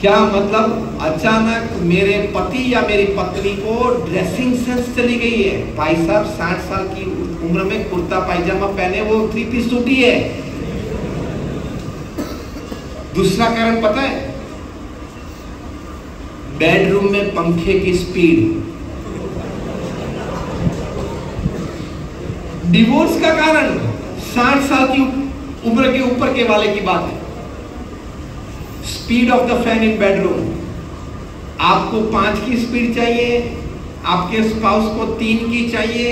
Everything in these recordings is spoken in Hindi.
क्या मतलब अचानक मेरे पति या मेरी पत्नी को ड्रेसिंग सेंस चली गई है। भाई साहब 60 साल की उम्र में कुर्ता पायजामा पहने, वो 3 पीस सूटी है। दूसरा कारण पता है, बेडरूम में पंखे की स्पीड। डिवोर्स का कारण 60 साल की उम्र के ऊपर के वाले की बात है। Speed of the fan in bedroom. आपको 5 की स्पीड चाहिए, आपके स्पाउस को 3 की चाहिए।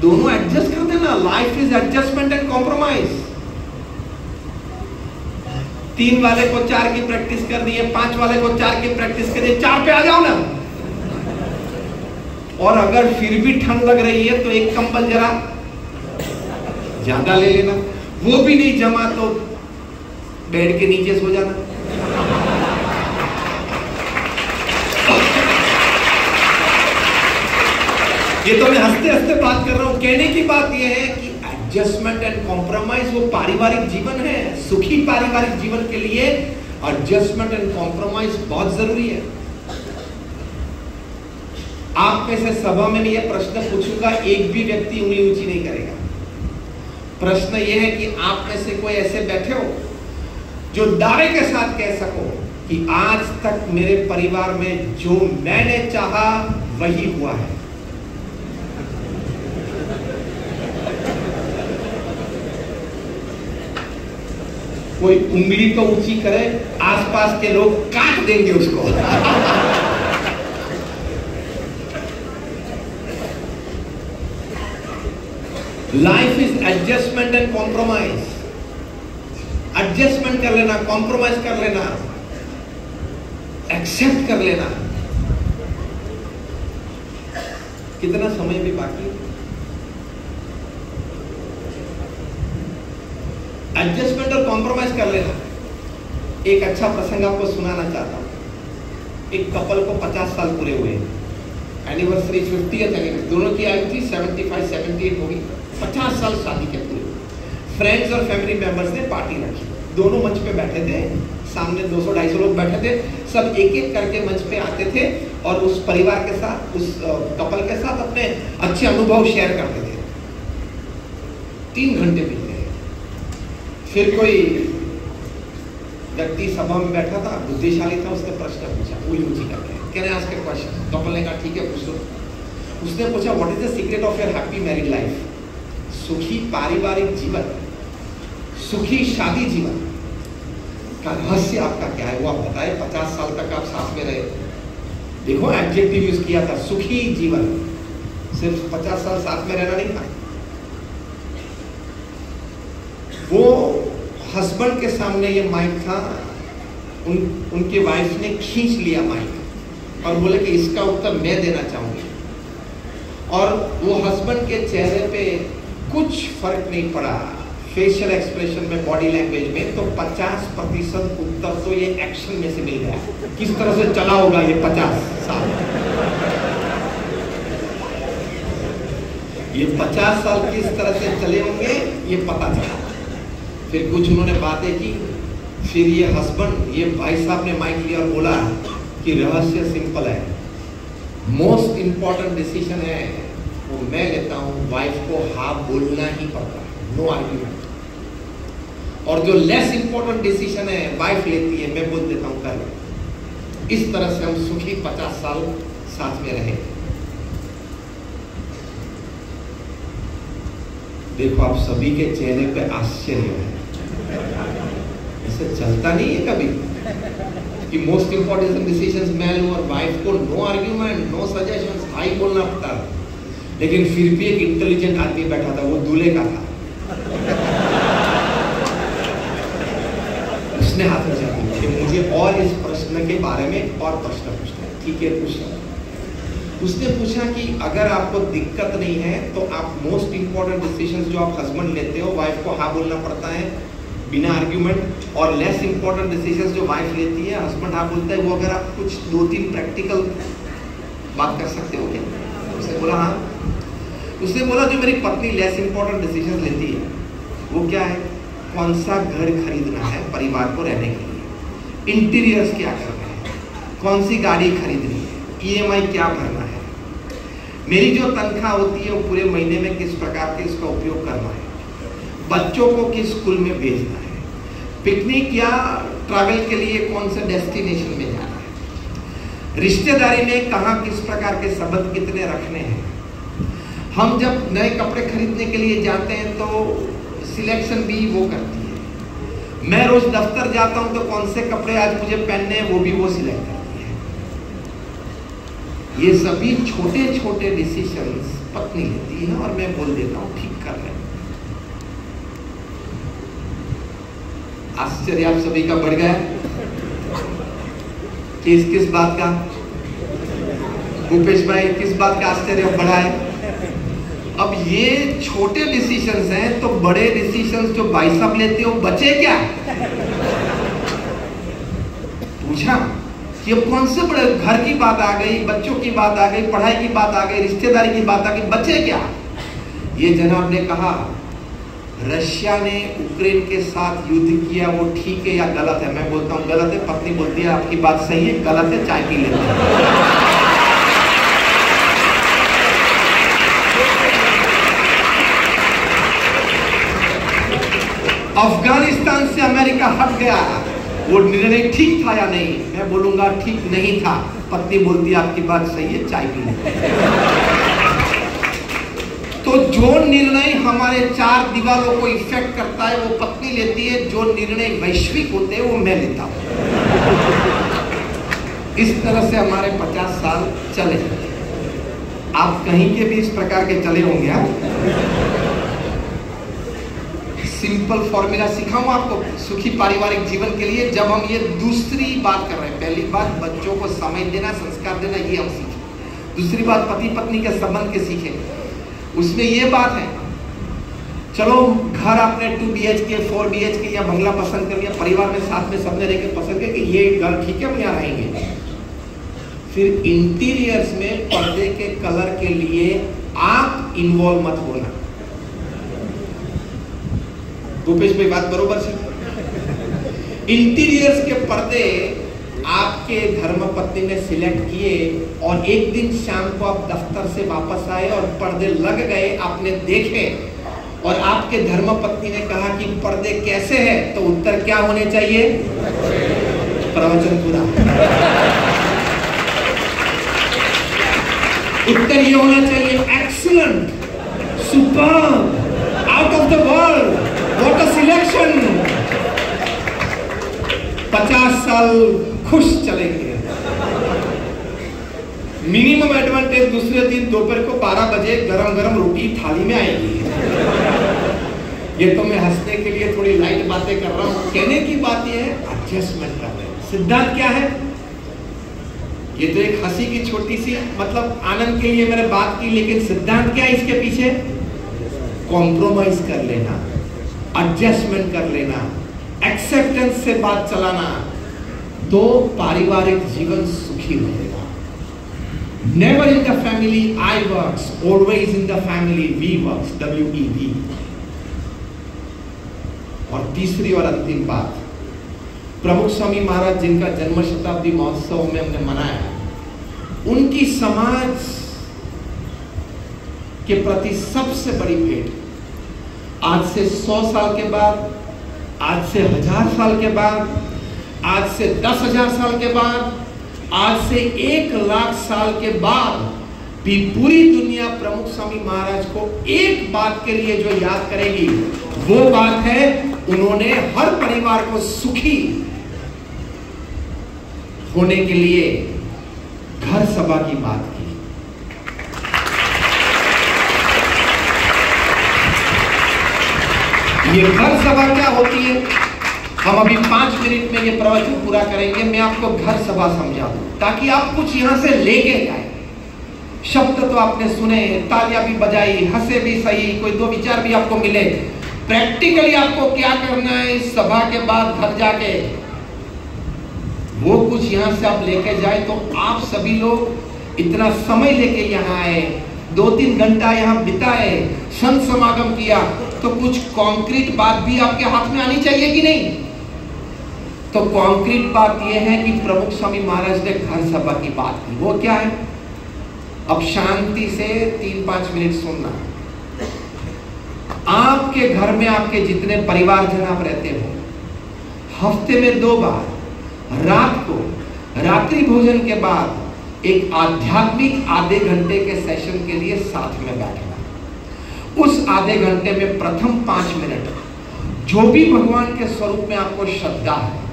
दोनों एडजस्ट कर देना। Life is adjustment and compromise. 3 वाले को 4 की प्रैक्टिस कर दी है, 5 वाले को 4 की प्रैक्टिस कर दी, 4 पे आ जाओ ना। और अगर फिर भी ठंड लग रही है तो एक कंबल जरा ज्यादा ले लेना। वो भी नहीं जमा तो बेड के नीचे सो जाना। ये तो मैं हंसते हंसते बात कर रहा हूं। कहने की बात यह है कि एडजस्टमेंट एंड कॉम्प्रोमाइज वो पारिवारिक जीवन है। सुखी पारिवारिक जीवन के लिए एडजस्टमेंट एंड कॉम्प्रोमाइज बहुत जरूरी है। आप में से सभा में यह प्रश्न पूछूंगा, एक भी व्यक्ति उंगली ऊंची नहीं करेगा। प्रश्न यह है कि आप में से कोई ऐसे बैठे हो जो दावे के साथ कह सको कि आज तक मेरे परिवार में जो मैंने चाहा वही हुआ है। कोई उंगली तो ऊंची करे, आसपास के लोग काट देंगे उसको। Life is adjustment and compromise. Adjustment कर लेना, कॉम्प्रोमाइज कर लेना, एक्सेप्ट कर लेना। कितना समय भी बाकी। एडजस्टमेंट और कॉम्प्रोमाइज कर लेना। एक अच्छा प्रसंग आपको सुनाना चाहता हूं। एक कपल को 50 साल पूरे हुए, एनिवर्सरी 50th एनिवर्सरी, दोनों की आयु थी 75 78 होगी। 50 साल शादी के पूरे। फ्रेंड्स और फैमिली मेंबर्स ने पार्टी रखी। दोनों मंच पे बैठे थे, सामने 200-250 लोग बैठे थे। सब एक एक करके मंच पे आते थे और उस परिवार के साथ, उस कपल के साथ अपने अच्छे अनुभव शेयर करते थे। 3 घंटे बीत गए। फिर कोई व्यक्ति सभा में बैठा था, बुद्धिशाली था, उसने प्रश्न पूछा, वो ऊंची करके, can I ask a question? Couple ने कहा ठीक है पूछ लो। उसने पूछा, what is the secret of your happy married life? सुखी पारिवारिक जीवन, सुखी शादी जीवन का रहस्य आपका क्या है, वो आप बताए। 50 साल तक आप साथ में रहे। देखो एडजेक्टिव यूज किया था, सुखी जीवन। सिर्फ 50 साल साथ में रहना नहीं था। वो हस्बैंड के सामने ये माइक था, उनके वाइफ ने खींच लिया माइक और बोले कि इसका उत्तर मैं देना चाहूंगी। और वो हस्बैंड के चेहरे पे कुछ फर्क नहीं पड़ा, फेशियल एक्सप्रेशन में, बॉडी लैंग्वेज में। तो 50% उत्तर तो ये एक्शन में से मिल गया। किस तरह से चला होगा ये 50 साल। ये 50 साल किस तरह से चले होंगे ये पता चला। फिर कुछ उन्होंने बातें की। फिर ये हस्बैंड, ये भाई साहब ने माइक लिया और बोला कि रहस्य सिंपल है, मोस्ट इंपॉर्टेंट डिसीजन है वो मैं लेता हूं, वाइफ को हाँ बोलना ही पड़ता है, नो आर्ग्यूमेंट। और जो लेस इंपॉर्टेंट डिसीजन है वाइफ लेती है, मैं बोल देता हूं कर। इस तरह से हम सुखी 50 साल साथ में रहे। देखो आप सभी के चेहरे पे आश्चर्य है, ऐसे चलता नहीं है कभी कि मोस्ट इंपॉर्टेंट डिसीजंस मैं लूं और वाइफ को no argument, no suggestions, hi बोलना पड़ता है। लेकिन फिर भी एक इंटेलिजेंट आदमी बैठा था, वो दूल्हे का था। उसने हाथ ऊंचा किया कि मुझे और इस प्रश्न के बारे में और प्रश्न पूछना है। ठीक है पूछना। उसने पूछा कि अगर आपको दिक्कत नहीं है तो आप मोस्ट इंपॉर्टेंट डिसीजंस जो आप हस्बैंड लेते हो, वाइफ को हाँ बोलना पड़ता है बिना आर्ग्यूमेंट, और लेस इंपॉर्टेंट डिसीजंस जो वाइफ लेती है हस्बैंड हाँ बोलता है, वो अगर आप कुछ 2-3 प्रैक्टिकल बात कर सकते हो क्या? उसने बोला हाँ। उसने बोला जो मेरी पत्नी लेस इंपॉर्टेंट डिसीजन लेती है वो क्या है, कौन सा घर खरीदना है परिवार को रहने के लिए, इंटीरियर्स क्या करना है, कौन सी गाड़ी खरीदनी है, EMI क्या भरना है, मेरी जो तनख्वाह होती है वो पूरे महीने में किस प्रकार के इसका उपयोग करना है, बच्चों को किस स्कूल में भेजना है, पिकनिक या ट्रैवल के लिए कौन से डेस्टिनेशन में जाना है, रिश्तेदारी में कहाँ किस प्रकार के संबंध कितने रखने हैं। हम जब नए कपड़े खरीदने के लिए जाते हैं तो सिलेक्शन भी वो करती है। मैं रोज दफ्तर जाता हूं तो कौन से कपड़े आज मुझे पहनने हैं वो भी वो सिलेक्ट करती है। ये सभी छोटे छोटे डिसीजंस पत्नी लेती है और मैं बोल देता हूं ठीक कर रहे हैं। आश्चर्य आप सभी का बढ़ गया किस बात का? भूपेश भाई किस बात का आश्चर्य बढ़ा है? अब ये छोटे डिसीजंस हैं तो बड़े डिसीजंस जो भाई साहब लेते हो बचे क्या? पूछा कि अब कौन से बड़े, घर की बात आ गई, बच्चों की बात आ गई, पढ़ाई की बात आ गई, रिश्तेदारी की बात आ गई, बचे क्या? ये जनाब ने कहा रशिया ने यूक्रेन के साथ युद्ध किया वो ठीक है या गलत है? मैं बोलता हूं गलत है। पत्नी बोलती है आपकी बात सही है, गलत है, चाय पी लेते हैं। अफगानिस्तान से अमेरिका हट गया, वो निर्णय ठीक था या नहीं? मैं बोलूंगा ठीक नहीं था। पत्नी बोलती है आपकी बात सही है, चाय पी लेते हैं। तो जो निर्णय हमारे चार दीवारों को इफेक्ट करता है वो पत्नी लेती है, जो निर्णय वैश्विक होते हैं वो मैं लेता हूं। इस तरह से हमारे 50 साल चले। आप कहीं के भी इस प्रकार के चले होंगे। सिंपल फॉर्मूला सिखाऊं आपको सुखी पारिवारिक जीवन के लिए। जब हम ये दूसरी बात कर रहे हैं, पहली बात बच्चों को समय देना, संस्कार देना, ये हम सीखें। दूसरी बात पति पत्नी के संबंध के सीखें। उसमें ये बात है चलो घर आपने 2 BHK 4 BHK या बंगला पसंद कर लिया, परिवार में साथ में सबने रह के पसंद किया कि ये घर ठीक है, हम यहाँ रहेंगे। फिर इंटीरियर्स में पर्दे के कलर के लिए आप इन्वॉल्व मत होना। भूपेश भाई बात बरोबर से? इंटीरियर्स के पर्दे आपके धर्मपत्नी ने सिलेक्ट किए और एक दिन शाम को आप दफ्तर से वापस आए और पर्दे लग गए, आपने देखे और आपके धर्मपत्नी ने कहा कि पर्दे कैसे हैं, तो उत्तर क्या होने चाहिए? प्रवचन पूरा। उत्तर ये होना चाहिए excellent, superb, out of the world, what a selection. 50 साल खुश चलेंगे। मिनिमम एडवांटेज दूसरे दिन दोपहर को 12 बजे गरम गरम रोटी थाली में आएगी। ये तो मैं हंसने के लिए थोड़ी लाइट बातें कर रहा हूं। कहने की बात ये है एडजस्टमेंट कर रहे हैं। सिद्धांत क्या है? ये तो एक हंसी की छोटी सी मतलब आनंद के लिए मैंने बात की, लेकिन सिद्धांत क्या है इसके पीछे? कॉम्प्रोमाइज कर लेना, एडजस्टमेंट कर लेना, एक्सेप्टेंस से बात चलाना, तो पारिवारिक जीवन सुखी रहेगा। Never in the family I works, always in the family we works, WEV। और तीसरी और अंतिम बात, प्रमुख स्वामी महाराज जिनका जन्म शताब्दी महोत्सव में हमने मनाया, उनकी समाज के प्रति सबसे बड़ी भेंट आज से 100 साल के बाद, आज से 1000 साल के बाद, आज से 10,000 साल के बाद, आज से 1,00,000 साल के बाद भी पूरी दुनिया प्रमुख स्वामी महाराज को एक बात के लिए जो याद करेगी, वो बात है उन्होंने हर परिवार को सुखी होने के लिए घर सभा की बात की। ये घर सभा क्या होती है? हम अभी 5 मिनट में ये प्रवचन पूरा करेंगे। मैं आपको घर सभा समझा दूं ताकि आप कुछ यहां से लेके जाए। शब्द तो आपने सुने, तालियां भी बजाई, हंसे भी सही, कोई 2 विचार भी आपको मिले। प्रैक्टिकली आपको क्या करना है इस सभा के बाद घर जाके, वो कुछ यहां से आप लेके जाए। तो आप सभी लोग इतना समय लेके यहाँ आए, 2-3 घंटा यहाँ बिताए, संत समागम किया, तो कुछ कॉन्क्रीट बात भी आपके हाथ में आनी चाहिए कि नहीं? तो कॉन्क्रीट बात यह है कि प्रमुख स्वामी महाराज ने घर सभा की बात की। वो क्या है? अब शांति से 3-5 मिनट सुनना। आपके घर में आपके जितने परिवारजन आप रहते हो, हफ्ते में 2 बार रात को रात्रि भोजन के बाद एक आध्यात्मिक आधे घंटे के सेशन के लिए साथ में बैठना। उस आधे घंटे में प्रथम 5 मिनट जो भी भगवान के स्वरूप में आपको श्रद्धा है,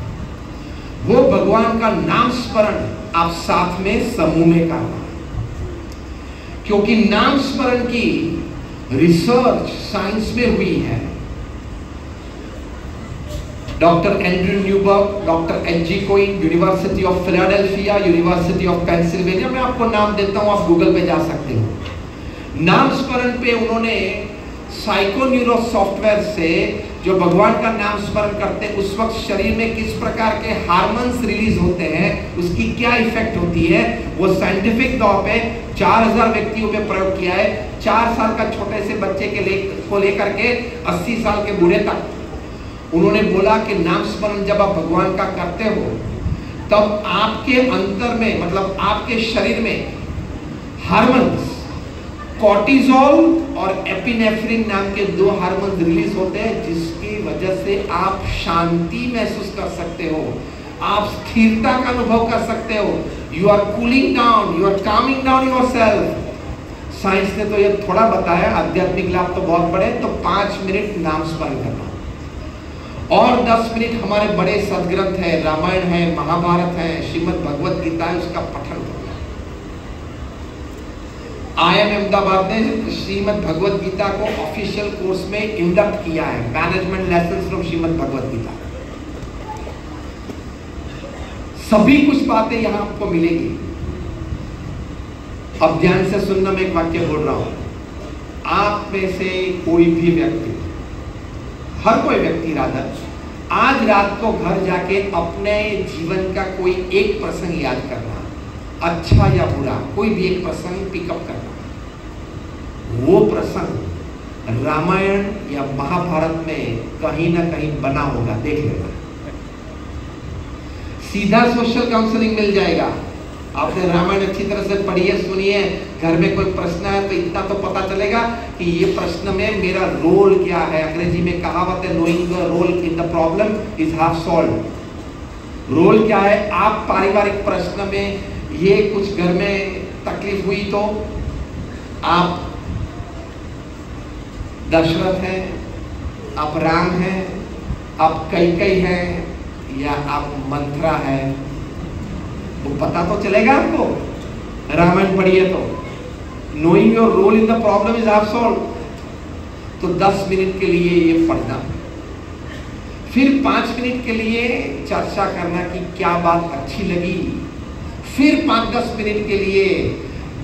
वो भगवान का नाम स्मरण आप साथ में समूह में करना। क्योंकि नाम स्मरण की रिसर्च साइंस में हुई है। Doctor Andrew Newberg, doctor H.G.. Coin, university of Philadelphia, university of Pennsylvania, मैं आपको नाम देता हूं, आप गूगल पे जा सकते हो। नाम स्मरण पे उन्होंने साइकोन्यूरो सॉफ्टवेयर से जो भगवान का नाम स्मरण करते हैं उस वक्त शरीर में किस प्रकार के हार्मोन्स रिलीज होते हैं, उसकी क्या इफेक्ट होती है, वो साइंटिफिक तौर पे 4000 व्यक्तियों पे प्रयोग किया है। 4 साल का छोटे से बच्चे को लेकर के 80 साल के बूढ़े तक। उन्होंने बोला कि नाम स्मरण जब आप भगवान का करते हो तब आपके अंतर में, मतलब आपके शरीर में हार्मोन्स कॉर्टिसोल और एपिनेफ्रिन नाम के 2 हार्मोन रिलीज होते हैं, जिसकी वजह से आप शांति महसूस कर सकते हो, आप स्थिरता का अनुभव कर सकते हो। You are cooling down, you are calming down yourself. Science ने तो ये थोड़ा बताया, आध्यात्मिक लाभ तो बहुत बड़े। तो 5 मिनट नाम स्मरण करना और 10 मिनट हमारे बड़े सदग्रंथ है, रामायण है, महाभारत है, श्रीमद् भगवत गीता है, उसका पठन करना। IIM अहमदाबाद ने श्रीमद् भगवत गीता को ऑफिशियल कोर्स में इंडक्ट किया है, management lessons from Shrimad Bhagavad Gita. सभी कुछ बातें यहां आपको मिलेगी। अब ध्यान से सुनना, मैं एक वाक्य बोल रहा हूं। आप में से कोई भी व्यक्ति, हर कोई व्यक्ति राधा, आज रात को घर जाके अपने जीवन का कोई एक प्रसंग याद करना, अच्छा या बुरा, कोई भी एक प्रसंग पिकअप करना। वो प्रसंग रामायण या महाभारत में कहीं ना कहीं बना होगा, देख लेना। सीधा सोशल काउंसलिंग मिल जाएगा। आपने रामायण अच्छी तरह से पढ़ी है, सुनी है, घर में कोई प्रश्न है तो इतना तो पता चलेगा कि ये प्रश्न में मेरा रोल क्या है। अंग्रेजी में कहावत है, knowing the role in the problem is half solve. Role क्या है? आप पारिवारिक प्रश्न में ये कुछ घर में तकलीफ हुई तो आप दशरथ हैं, आप राम हैं, आप कैकेयी हैं, या आप मंथरा हैं, वो पता तो चलेगा आपको। रामायण पढ़िए तो knowing your role in the problem is half solve. तो 10 मिनट के लिए ये पढ़ना, फिर 5 मिनट के लिए चर्चा करना कि क्या बात अच्छी लगी, फिर 5-10 मिनट के लिए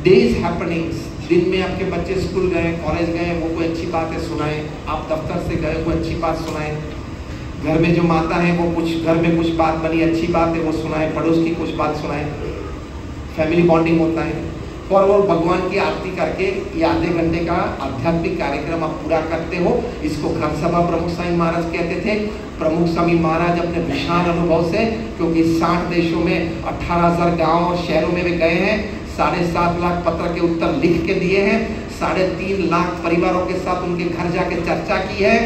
डेज हैपनिंग्स, दिन में आपके बच्चे स्कूल गए, कॉलेज गए, वो कोई अच्छी बातें सुनाएं, आप दफ्तर से गए, कोई अच्छी बात सुनाएं, घर में जो माता है वो कुछ, घर में कुछ बात बनी, अच्छी बात है वो सुनाएं, पड़ोस की कुछ बात सुनाएं, फैमिली बॉन्डिंग होता है। और वो भगवान की आरती करके ये आधे घंटे का आध्यात्मिक कार्यक्रम आप पूरा करते हो। इसको घर सभा प्रमुख स्वामी महाराज कहते थे। प्रमुख स्वामी महाराज अपने विशाल अनुभव से, क्योंकि 60 देशों में 18,000 गाँव और शहरों में वे गए हैं, 7.5 लाख पत्र के उत्तर लिख के दिए हैं, 3.5 लाख परिवारों के साथ उनके घर जाके चर्चा की है,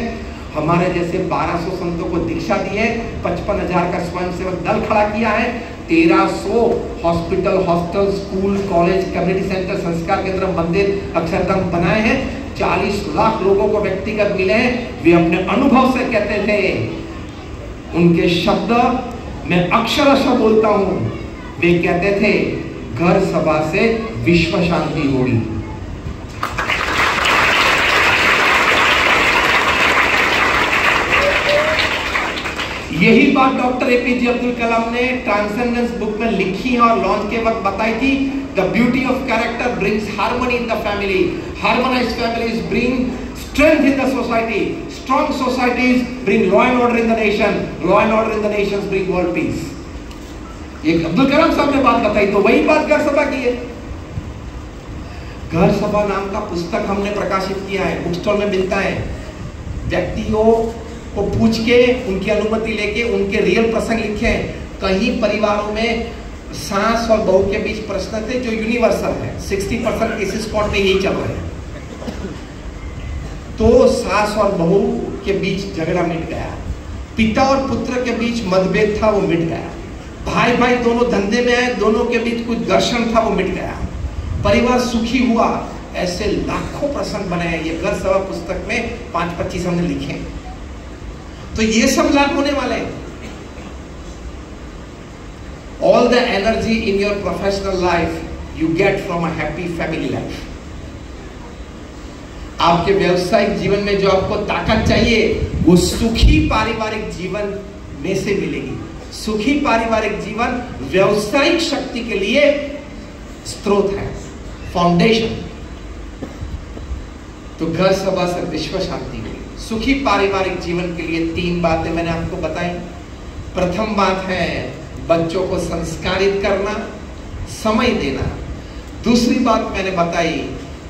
हमारे जैसे 1200 संतों को दीक्षा दी है, 55,000 का स्वयंसेवक दल खड़ा किया है, 1300 hospital, hostel, school, college, community centre, संस्कार केंद्र, मंदिर, अक्षरधाम बनाए हैं, 40 लाख लोगों को व्यक्तिगत मिले हैं। वे अपने अनुभव से कहते थे, उनके शब्द मैं अक्षरशः बोलता हूं, वे कहते थे घर सभा से विश्व शांति होगी। यही बात डॉक्टर एपीजे अब्दुल कलाम ने ट्रांसेंडेंस बुक में लिखी है और लॉन्च के वक्त बताई थी। The beauty of character brings harmony in the family, harmonised families bring strength in the society, strong societies bring law and order in the nation, law and order in the Nations bring world peace. ये अब्दुल कलाम साहब ने बात बताई, तो वही बात घर सभा की है। घर सभा नाम का पुस्तक हमने प्रकाशित किया है, बुक स्टॉल में मिलता है। व्यक्तियों को पूछ के, उनकी अनुमति लेके उनके रियल प्रसंग लिखे हैं। कहीं परिवारों में सास और बहू के बीच प्रश्न थे जो यूनिवर्सल है, 60% केसेस कोर्ट में यही चल रहे हैं। तो सास और बहू के बीच झगड़ा मिट गया, पिता और पुत्र के बीच मतभेद था वो मिट गया, भाई भाई दोनों धंधे में आए, दोनों के बीच कुछ घर्षण था वो मिट गया, परिवार सुखी हुआ। ऐसे लाखों प्रसंग बने हैं, ये घर सभा पुस्तक में 5-25 हमने लिखे हैं। तो ये सब लाभ होने वाले हैं। All the energy in your professional life you get from a happy family life. आपके व्यवसायिक जीवन में जो आपको ताकत चाहिए वो सुखी पारिवारिक जीवन में से मिलेगी। सुखी पारिवारिक जीवन व्यवसायिक शक्ति के लिए स्रोत है, फाउंडेशन। तो घर सभा से विश्व शांति मिलेगी। सुखी पारिवारिक जीवन के लिए 3 बातें मैंने आपको बताई। प्रथम बात है बच्चों को संस्कारित करना, समय देना। दूसरी बात मैंने बताई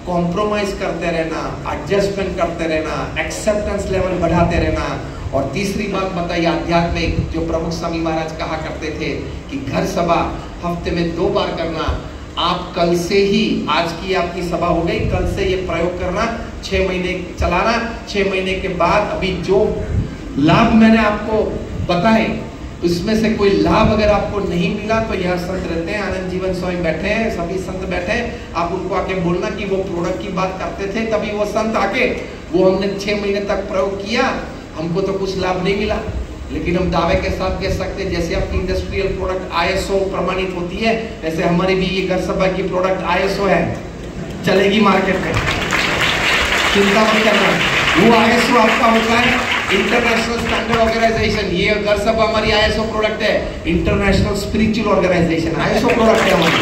कॉम्प्रोमाइज करते रहना, एडजस्टमेंट करते रहना, एक्सेप्टेंस लेवल बढ़ाते रहना। और तीसरी बात बताई आध्यात्मिक, जो प्रमुख स्वामी महाराज कहा करते थे कि घर सभा हफ्ते में 2 बार करना। आप कल से ही, आज की आपकी सभा हो गई, कल से ये प्रयोग करना, 6 महीने चलाना। 6 महीने के बाद अभी जो लाभ मैंने आपको बताए उसमें से कोई लाभ अगर आपको नहीं मिला तो यह संत रहते हैं, आनंद जीवन स्वामी बैठे हैं, सभी संत बैठे हैं, आप उनको आके बोलना कि वो प्रोडक्ट की बात करते थे, तभी वो संत आके वो हमने 6 महीने तक प्रयोग किया, हमको तो कुछ लाभ नहीं मिला। लेकिन हम दावे के साथ कह सकते हैं जैसे आपकी इंडस्ट्रियल प्रोडक्ट ISO प्रमाणित होती है, वैसे हमारी भी ये घर सभा की प्रोडक्ट ISO है, चलेगी मार्केट में, चिंता मत करना। वो ISO आपका होता है इंटरनेशनल स्टैंडर्ड ऑर्गेनाइजेशन। ये घर सभा हमारी ISO प्रोडक्ट है, international spiritual organisation, ISO product है हमारी।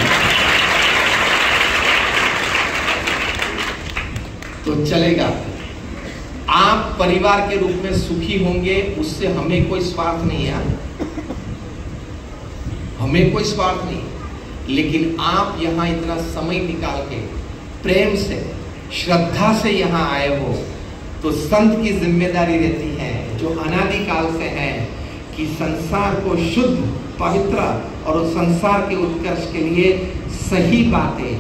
तो चलेगा, आप परिवार के रूप में सुखी होंगे, उससे हमें कोई स्वार्थ नहीं है, हमें कोई स्वार्थ नहीं। लेकिन आप यहां इतना समय निकाल के प्रेम से, श्रद्धा से यहां आए हो, तो संत की जिम्मेदारी रहती है जो अनादिकाल से है कि संसार को शुद्ध, पवित्र और उस संसार के उत्कर्ष के लिए सही बातें,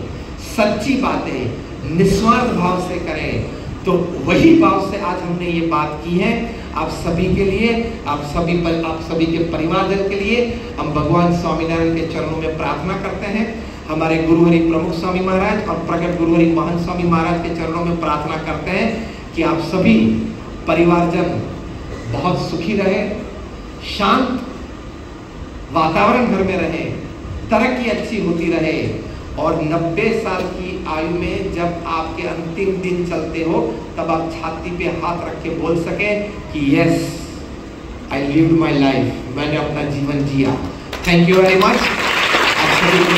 सच्ची बातें निस्वार्थ भाव से करें। तो वही भाव से आज हमने ये बात की है आप सभी के लिए, आप सभी के परिवारजन के लिए। हम भगवान स्वामीनारायण के चरणों में प्रार्थना करते हैं, हमारे गुरुहरि प्रमुख स्वामी महाराज और प्रकट गुरुहरि महंत स्वामी महाराज के चरणों में प्रार्थना करते हैं कि आप सभी परिवारजन बहुत सुखी रहे, शांत वातावरण घर में रहे, तरक्की अच्छी होती रहे, और 90 साल की आयु में जब आपके अंतिम दिन चलते हो तब आप छाती पे हाथ रख के बोल सके कि yes I lived my life, मैंने अपना जीवन जिया। Thank you very much. आप सभी को